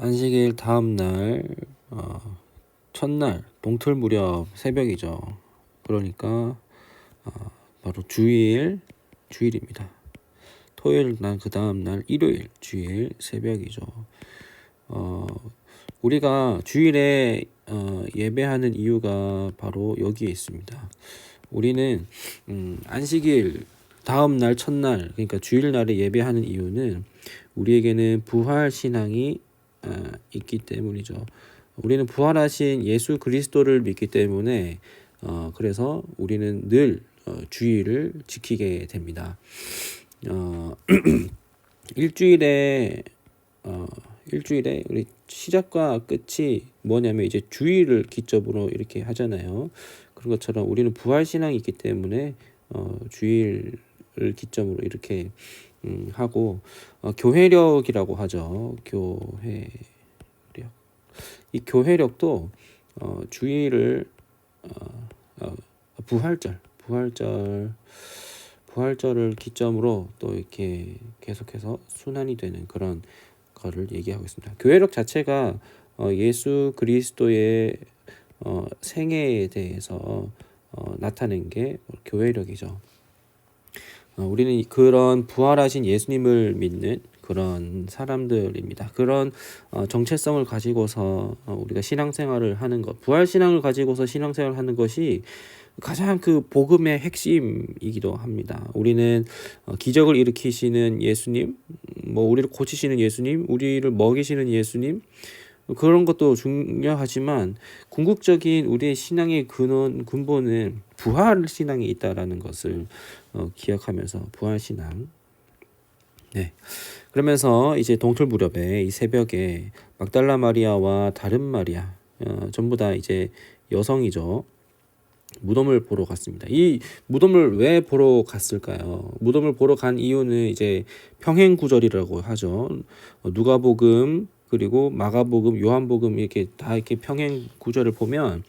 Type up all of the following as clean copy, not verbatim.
안식일 다음 날 첫날 동틀 무렵 새벽이죠. 그러니까 바로 주일입니다. 토요일 날 그 다음 날 일요일 주일 새벽이죠. 우리가 주일에 예배하는 이유가 바로 여기에 있습니다. 우리는 안식일 다음 날 첫날, 그러니까 주일날에 예배하는 이유는 우리에게는 부활 신앙이 있기 때문이죠. 우리는 부활하신 예수 그리스도를 믿기 때문에 그래서 우리는 늘 주일을 지키게 됩니다. 일주일에 우리 시작과 끝이 뭐냐면 이제 주일을 기점으로 이렇게 하잖아요. 그런 것처럼 우리는 부활 신앙이 있기 때문에 주일을 기점으로 이렇게 하고 교회력이라고 하죠. 교회력. 이 교회력도 주일을 부활절을 기점으로 또 이렇게 계속해서 순환이 되는 그런 거를 얘기하고 있습니다. 교회력 자체가 예수 그리스도의 생애에 대해서 나타낸 게 교회력이죠. 우리는 그런 부활하신 예수님을 믿는 그런 사람들입니다. 그런 정체성을 가지고서 우리가 신앙생활을 하는 것, 부활신앙을 가지고서 신앙생활을 하는 것이 가장 그 복음의 핵심이기도 합니다. 우리는 기적을 일으키시는 예수님, 우리를 고치시는 예수님, 우리를 먹이시는 예수님, 그런 것도 중요하지만 궁극적인 우리의 신앙의 근본은 부활 신앙이 있다라는 것을 기억하면서 부활 신앙. 네. 그러면서 이제 동틀 무렵에 이 새벽에 막달라 마리아와 다른 마리아 전부 다 이제 여성이죠. 무덤을 보러 갔습니다. 이 무덤을 왜 보러 갔을까요? 무덤을 보러 간 이유는 이제 평행구절이라고 하죠. 누가복음 그리고 마가복음, 요한복음 이렇게 다 이렇게 평행 구절을 보면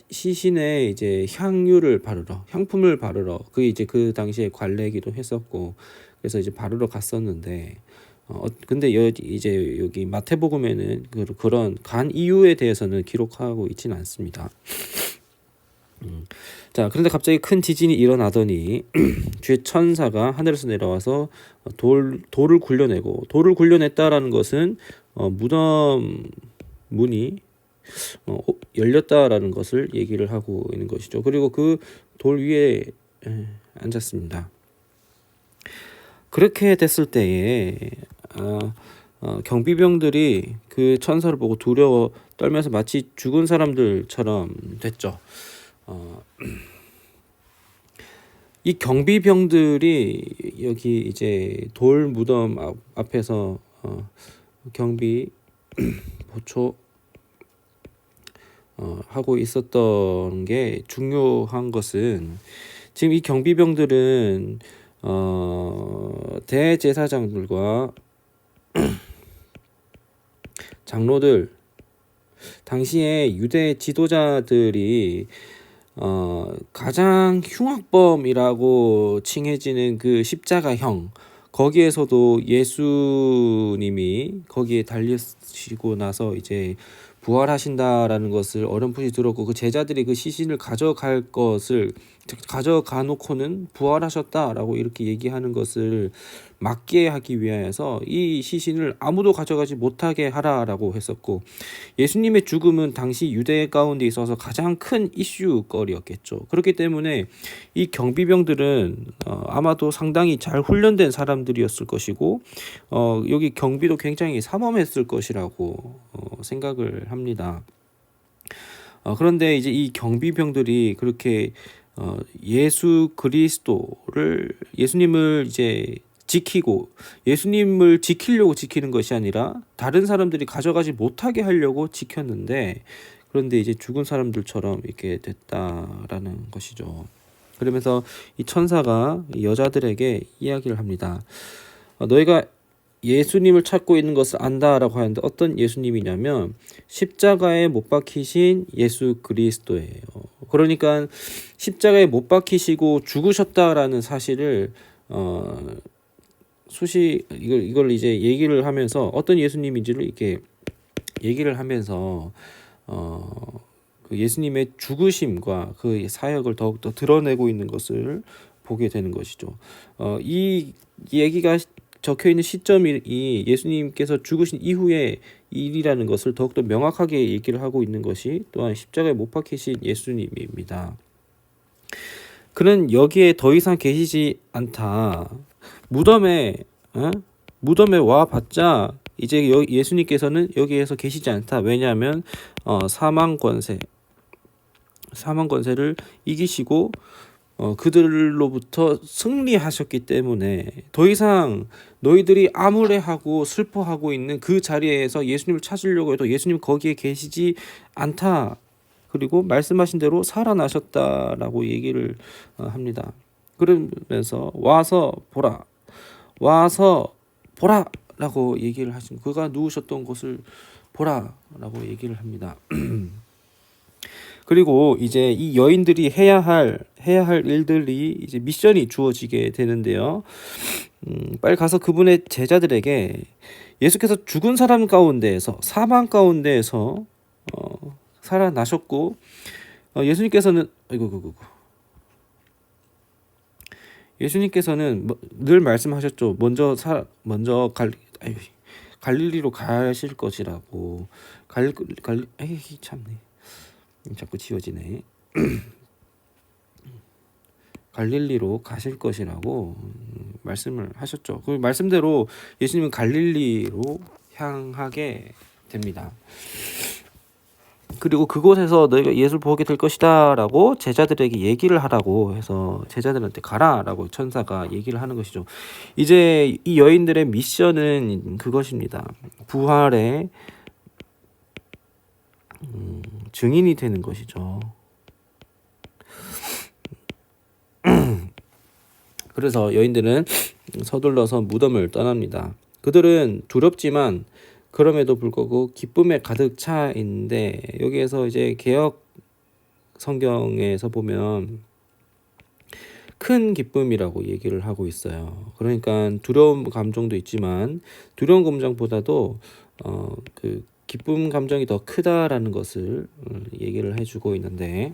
시신의 이제 향품을 바르러 그 이제 그 당시에 관례기도 했었고 그래서 이제 바르러 갔었는데 근데 이제 여기 마태복음에는 그런 간 이유에 대해서는 기록하고 있지는 않습니다. 자, 그런데 갑자기 큰 지진이 일어나더니 주의 천사가 하늘에서 내려와서 돌을 굴려냈다라는 것은 무덤 문이 열렸다라는 것을 얘기를 하고 있는 것이죠. 그리고 그 돌 위에 앉았습니다. 그렇게 됐을 때에 경비병들이 그 천사를 보고 두려워 떨면서 마치 죽은 사람들처럼 됐죠. 이 경비병들이 여기 이제 돌 무덤 앞에서 경비 보초 하고 있었던 게 중요한 것은 지금 이 경비병들은 대제사장들과 장로들 당시에 유대 지도자들이 가장 흉악범이라고 칭해지는 그 십자가형 거기에서도 예수님이 거기에 달리시고 나서 이제 부활하신다라는 것을 어렴풋이 들었고 그 제자들이 그 시신을 가져가 놓고는 부활하셨다라고 이렇게 얘기하는 것을 막게 하기 위하여서 이 시신을 아무도 가져가지 못하게 하라라고 했었고 예수님의 죽음은 당시 유대 가운데 있어서 가장 큰 이슈거리였겠죠. 그렇기 때문에 이 경비병들은 아마도 상당히 잘 훈련된 사람들이었을 것이고 여기 경비도 굉장히 삼엄했을 것이라고 생각을 합니다. 그런데 이제 이 경비병들이 그렇게 예수님을 이제 예수님을 지키려고 지키는 것이 아니라 다른 사람들이 가져가지 못하게 하려고 지켰는데 그런데 이제 죽은 사람들처럼 이렇게 됐다라는 것이죠. 그러면서 이 천사가 여자들에게 이야기를 합니다. 너희가 예수님을 찾고 있는 것을 안다라고 하는데 어떤 예수님이냐면 십자가에 못 박히신 예수 그리스도예요. 그러니까 십자가에 못 박히시고 죽으셨다라는 사실을 이걸 이제 얘기를 하면서 어떤 예수님인지를 이렇게 얘기를 하면서 그 예수님의 죽으심과 그 사역을 더욱더 드러내고 있는 것을 보게 되는 것이죠. 이 얘기가 적혀 있는 시점이 예수님께서 죽으신 이후의 일이라는 것을 더욱더 명확하게 얘기를 하고 있는 것이 또한 십자가에 못 박히신 예수님입니다. 그는 여기에 더 이상 계시지 않다. 무덤에 와 봤자 이제 예수님께서는 여기에서 계시지 않다. 왜냐하면 사망 권세를 이기시고 그들로부터 승리하셨기 때문에 더 이상 너희들이 암울해하고 슬퍼하고 있는 그 자리에서 예수님을 찾으려고 해도 예수님 거기에 계시지 않다. 그리고 말씀하신 대로 살아나셨다라고 얘기를 합니다. 그러면서 와서 보라라고 얘기를 하신, 그가 누우셨던 곳을 보라라고 얘기를 합니다. 그리고 이제 이 여인들이 해야 할 일들이 이제 미션이 주어지게 되는데요. 빨리 가서 그분의 제자들에게 예수께서 죽은 사람 가운데에서, 사망 가운데에서 살아나셨고, 예수님께서는 예수님께서는 늘 말씀하셨죠. 먼저 갈릴리로 가실 것이라고. 참네. 자꾸 지워지네. 갈릴리로 가실 것이라고 말씀을 하셨죠. 그 말씀대로 예수님은 갈릴리로 향하게 됩니다. 그리고 그곳에서 너희가 예수를 보게 될 것이다 라고 제자들에게 얘기를 하라고 해서 제자들한테 가라 라고 천사가 얘기를 하는 것이죠. 이제 이 여인들의 미션은 그것입니다. 부활의 증인이 되는 것이죠. 그래서 여인들은 서둘러서 무덤을 떠납니다. 그들은 두렵지만 그럼에도 불구하고 기쁨에 가득 차 있는데, 여기에서 이제 개역 성경에서 보면 큰 기쁨이라고 얘기를 하고 있어요. 그러니까 두려움 감정도 있지만 두려움 감정보다도 그 기쁨 감정이 더 크다라는 것을 얘기를 해주고 있는데,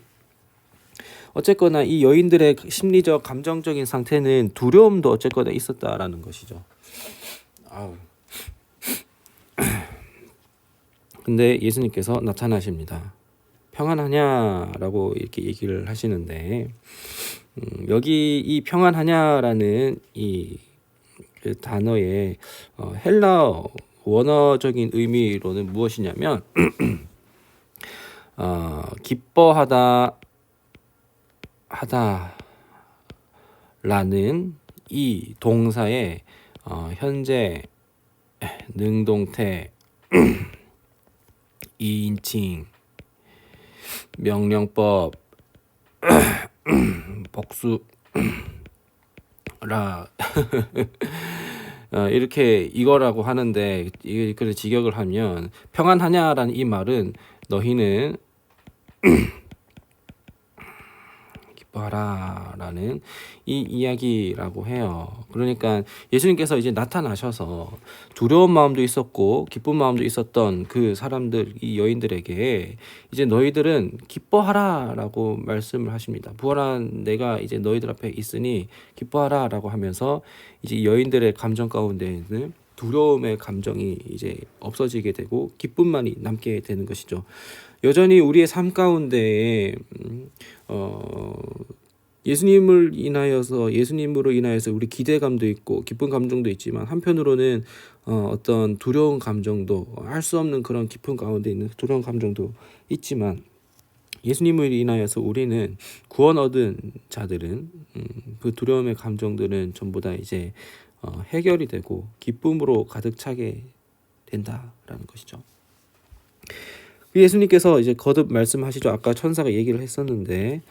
어쨌거나 이 여인들의 심리적 감정적인 상태는 두려움도 어쨌거나 있었다라는 것이죠. 근데 예수님께서 나타나십니다. 평안하냐라고 이렇게 얘기를 하시는데, 여기 이 평안하냐라는 이 그 단어의 헬라어 원어적인 의미로는 무엇이냐면 기뻐하다라는 이 동사의 현재 능동태 2인칭 명령법 복수라 이렇게 이거라고 하는데, 이걸 직역을 하면 평안하냐라는 이 말은 너희는 기뻐하라라는 이 이야기라고 해요. 그러니까 예수님께서 이제 나타나셔서 두려운 마음도 있었고 기쁜 마음도 있었던 그 사람들, 이 여인들에게 이제 너희들은 기뻐하라라고 말씀을 하십니다. 부활한 내가 이제 너희들 앞에 있으니 기뻐하라라고 하면서 이제 여인들의 감정 가운데에는 두려움의 감정이 이제 없어지게 되고 기쁨만이 남게 되는 것이죠. 여전히 우리의 삶 가운데에 예수님으로 인하여서 우리 기대감도 있고 기쁜 감정도 있지만, 한편으로는 어떤 두려운 감정도, 할 수 없는 그런 깊은 가운데 있는 두려운 감정도 있지만, 예수님을 인하여서 우리는 구원 얻은 자들은 그 두려움의 감정들은 전부 다 이제 해결이 되고 기쁨으로 가득 차게 된다라는 것이죠. 예수님께서 이제 거듭 말씀하시죠. 아까 천사가 얘기를 했었는데,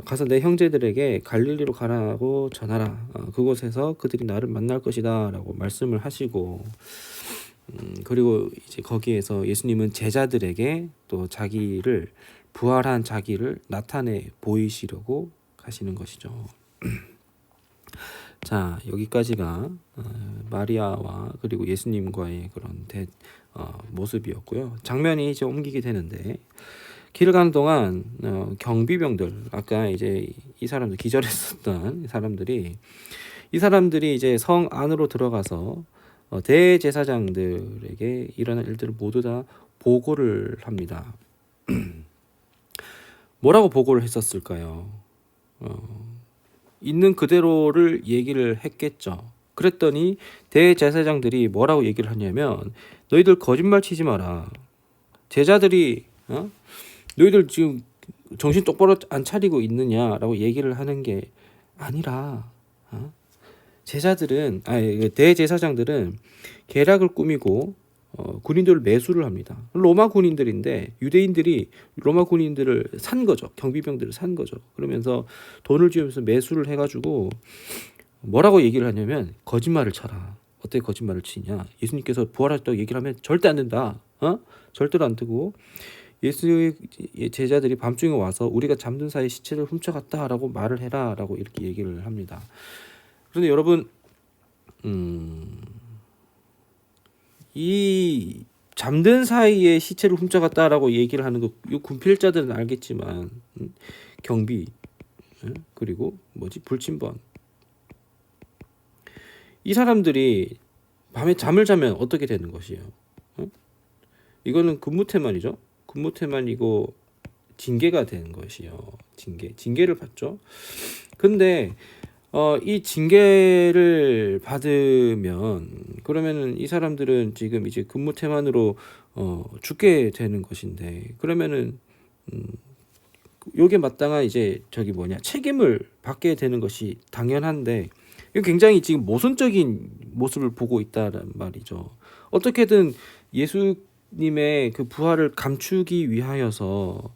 가서 내 형제들에게 갈릴리로 가라고 전하라. 그곳에서 그들이 나를 만날 것이다 라고 말씀을 하시고, 그리고 이제 거기에서 예수님은 제자들에게 또 부활한 자기를 나타내 보이시려고 가시는 것이죠. 자, 여기까지가 마리아와 그리고 예수님과의 그런 모습이었고요. 장면이 이제 옮기게 되는데 길을 가는 동안 경비병들, 아까 이제 이 사람들 기절했었던 사람들이 이제 성 안으로 들어가서 대제사장들에게 일어난 일들을 모두 다 보고를 합니다. 뭐라고 보고를 했었을까요? 있는 그대로를 얘기를 했겠죠. 그랬더니 대제사장들이 뭐라고 얘기를 하냐면 너희들 거짓말 치지 마라. 제자들이 너희들 지금 정신 똑바로 안 차리고 있느냐라고 얘기를 하는 게 아니라 제자들은 대제사장들은 계략을 꾸미고 군인들을 매수를 합니다. 로마 군인들인데 유대인들이 로마 군인들을 산 거죠. 경비병들을 산 거죠. 그러면서 돈을 주면서 매수를 해가지고 뭐라고 얘기를 하냐면 거짓말을 쳐라. 어떻게 거짓말을 치냐? 예수님께서 부활하셨다고 얘기를 하면 절대 안 된다. 절대로 안 되고 예수의 제자들이 밤중에 와서 우리가 잠든 사이 시체를 훔쳐갔다라고 말을 해라라고 이렇게 얘기를 합니다. 그런데 여러분 이 잠든 사이에 시체를 훔쳐갔다라고 얘기를 하는 거, 이 군필자들은 알겠지만 경비 그리고 불침번 이 사람들이 밤에 잠을 자면 어떻게 되는 것이에요? 이거는 근무태만이죠. 근무태만이고 징계가 되는 것이요. 징계를 받죠. 근데 이 징계를 받으면 그러면은 이 사람들은 지금 이제 근무태만으로 죽게 되는 것인데 그러면은 요게 마땅한 이제 책임을 받게 되는 것이 당연한데 이거 굉장히 지금 모순적인 모습을 보고 있다는 말이죠. 어떻게든 예수님의 그 부활을 감추기 위하여서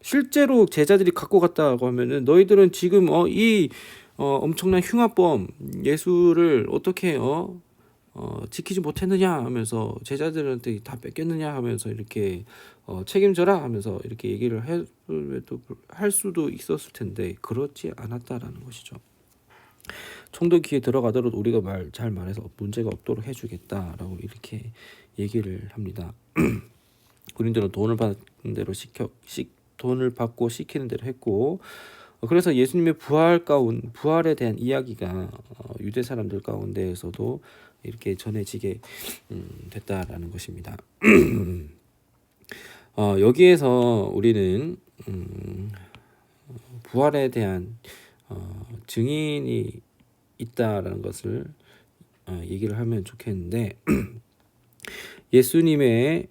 실제로 제자들이 갖고 갔다고 하면은 너희들은 지금 이 엄청난 흉악범 예수를 어떻게 지키지 못했느냐 하면서 제자들한테 다 뺏겼느냐 하면서 이렇게 책임져라 하면서 이렇게 얘기를 할 수도 있었을 텐데 그렇지 않았다라는 것이죠. 총독기에 들어가더라도 우리가 잘 말해서 문제가 없도록 해주겠다라고 이렇게 얘기를 합니다. 군인들은 돈을 받는 대로 돈을 받고 시키는 대로 했고 그래서 예수님의 부활에 대한 이야기가 유대 사람들 가운데에서도 이렇게 전해지게 됐다라는 것입니다. 여기에서 우리는 부활에 대한 증인이 있다라는 것을 얘기를 하면 좋겠는데 예수님의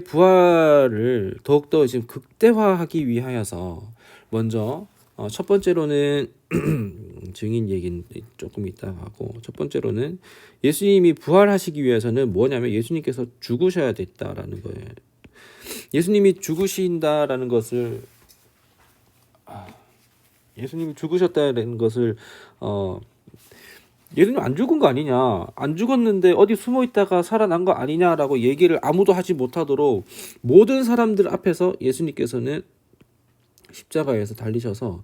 부활을 더욱더 지금 극대화하기 위하여서 먼저 첫 번째로는 증인 얘기는 조금 이따가 하고 첫 번째로는 예수님이 부활하시기 위해서는 뭐냐면 예수님께서 죽으셔야 됐다라는 거예요. 예수님이 죽으신다라는 것을 예수님이 죽으셨다는 것을 예수님 안 죽은 거 아니냐, 안 죽었는데 어디 숨어 있다가 살아난 거 아니냐라고 얘기를 아무도 하지 못하도록 모든 사람들 앞에서 예수님께서는 십자가에서 달리셔서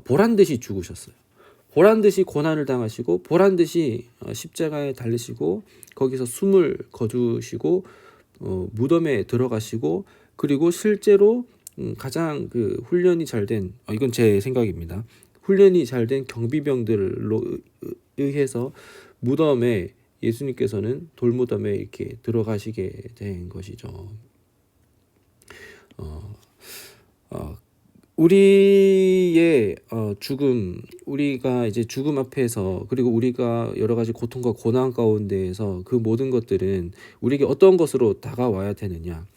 보란듯이 죽으셨어요. 보란듯이 고난을 당하시고 보란듯이 십자가에 달리시고 거기서 숨을 거두시고 무덤에 들어가시고 그리고 실제로 가장 그 훈련이 잘된 이건 제 생각입니다. 훈련이 잘된 경비병들로 의해서 무덤에 예수님께서는 돌무덤에 이렇게 들어가시게 된 것이죠. 우리의 죽음, 우리가 이제 죽음 앞에서 그리고 우리가 여러 가지 고통과 고난 가운데에서 그 모든 것들은 우리에게 어떤 것으로 다가와야 되느냐?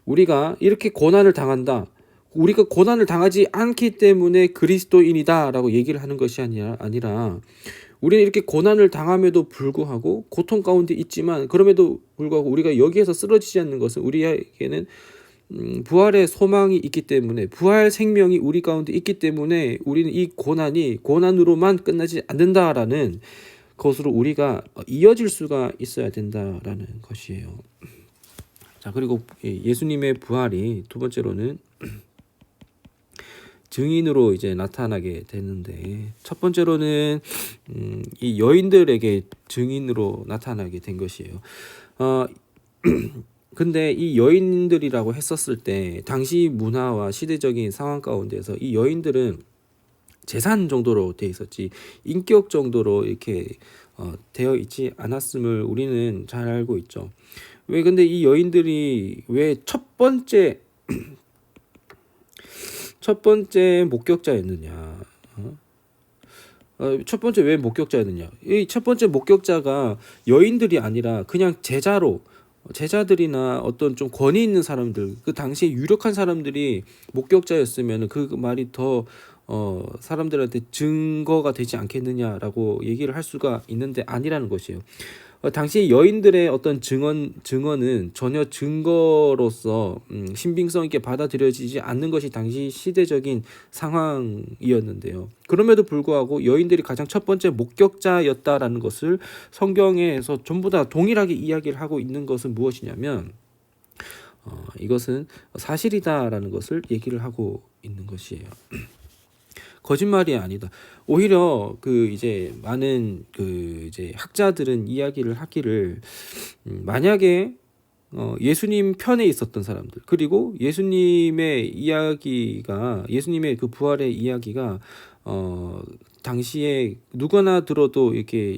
우리가 이렇게 고난을 당한다. 우리가 고난을 당하지 않기 때문에 그리스도인이다라고 얘기를 하는 것이 아니라 우리는 이렇게 고난을 당함에도 불구하고 고통 가운데 있지만 그럼에도 불구하고 우리가 여기에서 쓰러지지 않는 것은 우리에게는 부활의 소망이 있기 때문에 부활 생명이 우리 가운데 있기 때문에 우리는 이 고난이 고난으로만 끝나지 않는다라는 것으로 우리가 이어질 수가 있어야 된다라는 것이에요. 자, 그리고 예수님의 부활이 두 번째로는 증인으로 이제 나타나게 되는데, 첫 번째로는 이 여인들에게 증인으로 나타나게 된 것이에요. 근데 이 여인들이라고 했었을 때 당시 문화와 시대적인 상황 가운데서 이 여인들은 재산 정도로 돼 있었지 인격 정도로 이렇게 되어 있지 않았음을 우리는 잘 알고 있죠. 왜 근데 이 여인들이 왜 첫 번째 목격자였느냐? 첫 번째 왜 목격자였느냐? 이 첫 번째 목격자가 여인들이 아니라 그냥 제자들이나 어떤 좀 권위 있는 사람들, 그 당시에 유력한 사람들이 목격자였으면 그 말이 더 사람들한테 증거가 되지 않겠느냐라고 얘기를 할 수가 있는데 아니라는 것이에요. 당시 여인들의 어떤 증언은 전혀 증거로서 신빙성 있게 받아들여지지 않는 것이 당시 시대적인 상황이었는데요. 그럼에도 불구하고 여인들이 가장 첫 번째 목격자였다라는 것을 성경에서 전부 다 동일하게 이야기를 하고 있는 것은 무엇이냐면 이것은 사실이다라는 것을 얘기를 하고 있는 것이에요. 거짓말이 아니다. 오히려 그 이제 많은 그 이제 학자들은 이야기를 하기를 만약에 예수님 편에 있었던 사람들, 그리고 예수님의 그 부활의 이야기가 당시에 누구나 들어도 이렇게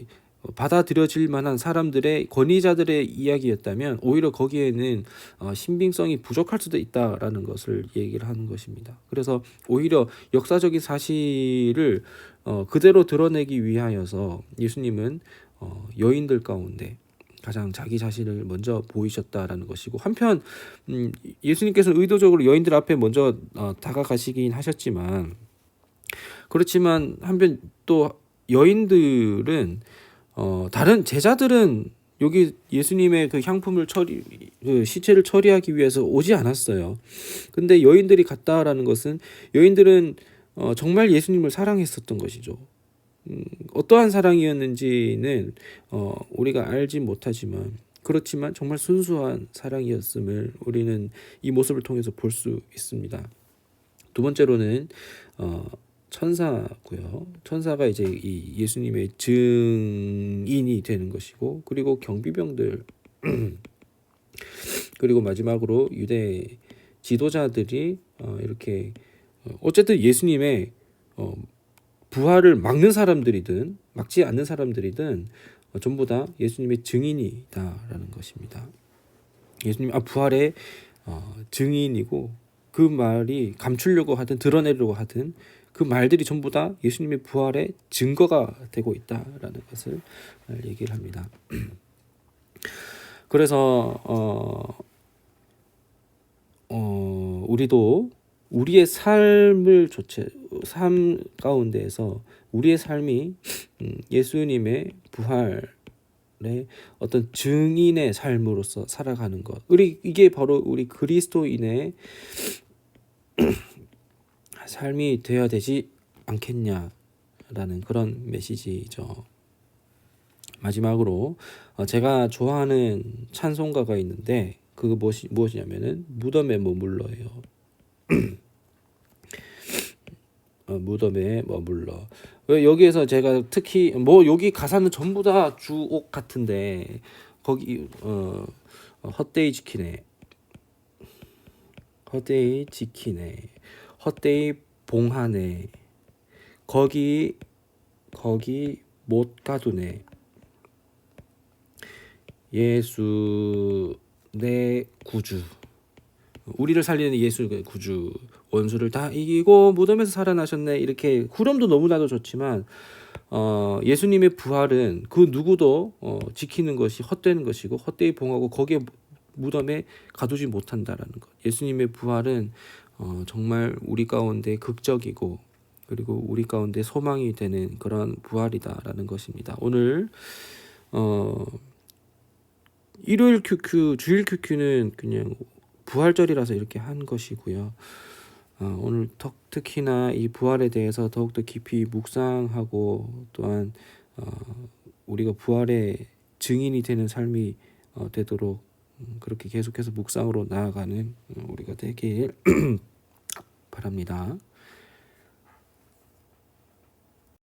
받아들여질 만한 사람들의 권위자들의 이야기였다면 오히려 거기에는 신빙성이 부족할 수도 있다라는 것을 얘기를 하는 것입니다. 그래서 오히려 역사적인 사실을 그대로 드러내기 위하여서 예수님은 여인들 가운데 가장 자기 자신을 먼저 보이셨다라는 것이고, 한편 예수님께서는 의도적으로 여인들 앞에 먼저 다가가시긴 하셨지만, 그렇지만 한편 또 여인들은 다른 제자들은 여기 예수님의 그 향품을 그 시체를 처리하기 위해서 오지 않았어요. 근데 여인들이 갔다라는 것은 여인들은 정말 예수님을 사랑했었던 것이죠. 어떠한 사랑이었는지는 우리가 알지 못하지만, 그렇지만 정말 순수한 사랑이었음을 우리는 이 모습을 통해서 볼 수 있습니다. 두 번째로는 천사고요. 천사가 이제 이 예수님의 증인이 되는 것이고, 그리고 경비병들 그리고 마지막으로 유대 지도자들이 이렇게 어쨌든 예수님의 부활을 막는 사람들이든 막지 않는 사람들이든 전부 다 예수님의 증인이다라는 것입니다. 예수님 부활의 증인이고, 그 말이 감추려고 하든 드러내려고 하든 그 말들이 전부 다 예수님의 부활의 증거가 되고 있다라는 것을 얘기를 합니다. 그래서 우리도 우리의 삶 가운데에서 우리의 삶이 예수님의 부활의 어떤 증인의 삶으로서 살아가는 것, 이게 바로 우리 그리스도인의 삶이 되어야 되지 않겠냐라는 그런 메시지죠. 마지막으로 제가 좋아하는 찬송가가 있는데 그거 무엇이냐면은 무덤에 머물러예요. 무덤에 머물러. 여기에서 제가 특히 여기 가사는 전부 다 주옥 같은데 거기 헛되이 지키네, 헛되이 봉하네, 거기 못 가두네, 예수 내 구주, 우리를 살리는 예수 구주, 원수를 다 이기고 무덤에서 살아나셨네. 이렇게 후렴도 너무나도 좋지만 예수님의 부활은 그 누구도 지키는 것이 헛되는 것이고 헛되이 봉하고 거기에 무덤에 가두지 못한다라는 것. 예수님의 부활은 정말 우리 가운데 극적이고 그리고 우리 가운데 소망이 되는 그런 부활이다라는 것입니다. 오늘 일요일 큐큐, 주일 큐큐는 그냥 부활절이라서 이렇게 한 것이고요. 오늘 특히나 이 부활에 대해서 더욱더 깊이 묵상하고 또한 우리가 부활의 증인이 되는 삶이 되도록 그렇게 계속해서 묵상으로 나아가는 우리가 되길 바랍니다.